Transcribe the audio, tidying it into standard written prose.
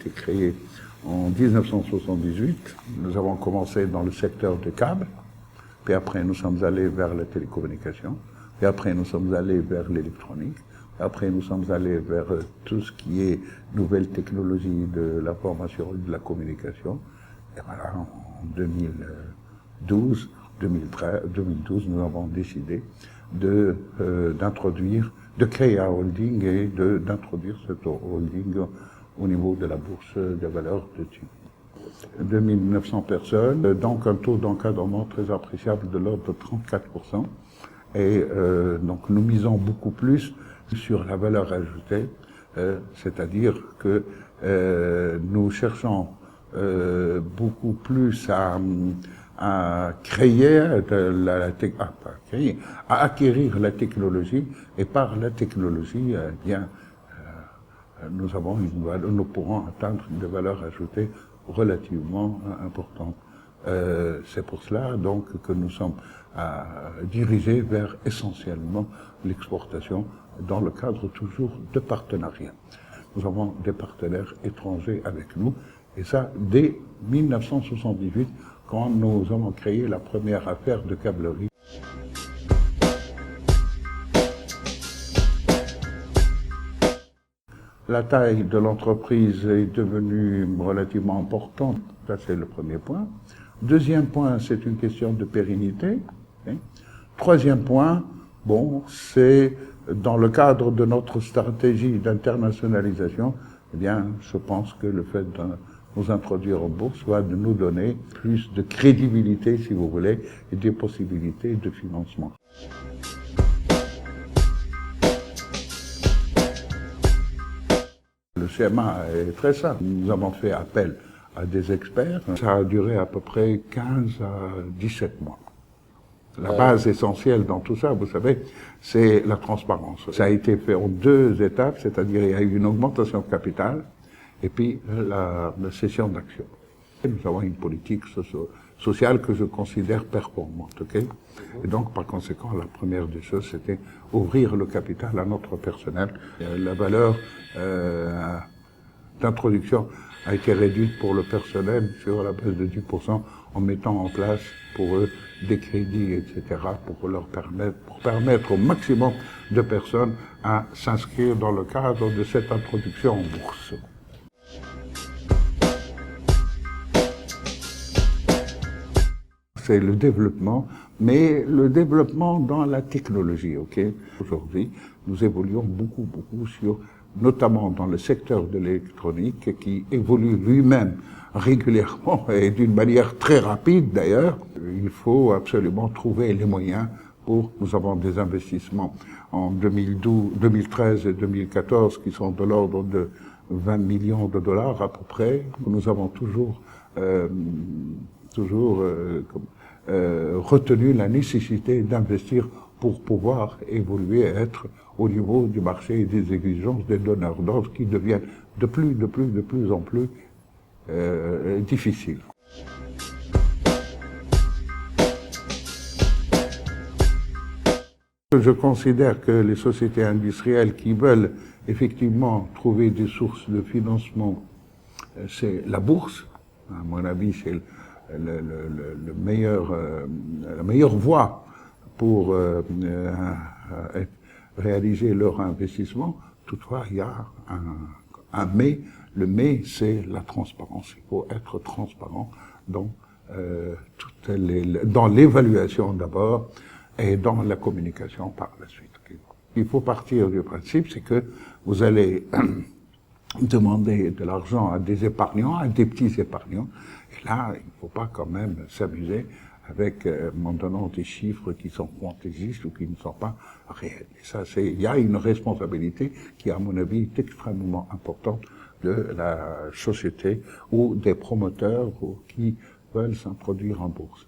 été créée en 1978. Nous avons commencé dans le secteur des câbles, puis après nous sommes allés vers la télécommunication, puis après nous sommes allés vers l'électronique, après nous sommes allés vers tout ce qui est nouvelles technologies de l'information et de la communication. Et voilà, en 2012, nous avons décidé de créer un holding et d'introduire ce holding au niveau de la bourse des valeurs de Tunis. 2900 personnes, donc un taux d'encadrement très appréciable de l'ordre de 34%. Et donc nous misons beaucoup plus sur la valeur ajoutée, c'est-à-dire que nous cherchons beaucoup plus à acquérir la technologie, et par la technologie, nous pourrons atteindre des valeurs ajoutées relativement importantes. C'est pour cela donc que nous sommes dirigés vers essentiellement l'exportation dans le cadre toujours de partenariats. Nous avons des partenaires étrangers avec nous, et ça dès 1978, quand nous avons créé la première affaire de câblerie. La taille de l'entreprise est devenue relativement importante, ça c'est le premier point. Deuxième point, c'est une question de pérennité. Troisième point, c'est dans le cadre de notre stratégie d'internationalisation, je pense que le fait de nous introduire en bourse va nous donner plus de crédibilité, si vous voulez, et des possibilités de financement. Le schéma est très simple. Nous avons fait appel à des experts. Ça a duré à peu près 15 à 17 mois. La base essentielle dans tout ça, vous savez, c'est la transparence. Ça a été fait en 2 étapes, c'est-à-dire il y a eu une augmentation de capital et puis la cession d'actions. Nous avons une politique sociale que je considère performante, ok? Et donc, par conséquent, la première des choses, c'était ouvrir le capital à notre personnel. La valeur d'introduction a été réduite pour le personnel sur la base de 10% en mettant en place pour eux des crédits, etc., pour permettre au maximum de personnes à s'inscrire dans le cadre de cette introduction en bourse. C'est le développement, mais le développement dans la technologie, ok? Aujourd'hui, nous évoluons beaucoup notamment dans le secteur de l'électronique, qui évolue lui-même régulièrement et d'une manière très rapide d'ailleurs. Il faut absolument trouver les moyens nous avons des investissements en 2013 et 2014 qui sont de l'ordre de 20 millions de dollars à peu près. Nous avons toujours retenu la nécessité d'investir pour pouvoir évoluer et être au niveau du marché et des exigences des donneurs d'ordre qui deviennent de plus en plus difficiles. Je considère que les sociétés industrielles qui veulent effectivement trouver des sources de financement, c'est la bourse. À mon avis, c'est la meilleure voie pour réaliser leur investissement. Toutefois, il y a un mais. Le mais, c'est la transparence. Il faut être transparent dans dans l'évaluation d'abord et dans la communication par la suite. Il faut partir du principe, c'est que vous allez demander de l'argent à des épargnants, à des petits épargnants. Et là, il ne faut pas quand même s'amuser avec maintenant des chiffres qui sont fantaisistes ou qui ne sont pas réels. Et ça, il y a une responsabilité qui, à mon avis, est extrêmement importante de la société ou des promoteurs qui veulent s'introduire en bourse.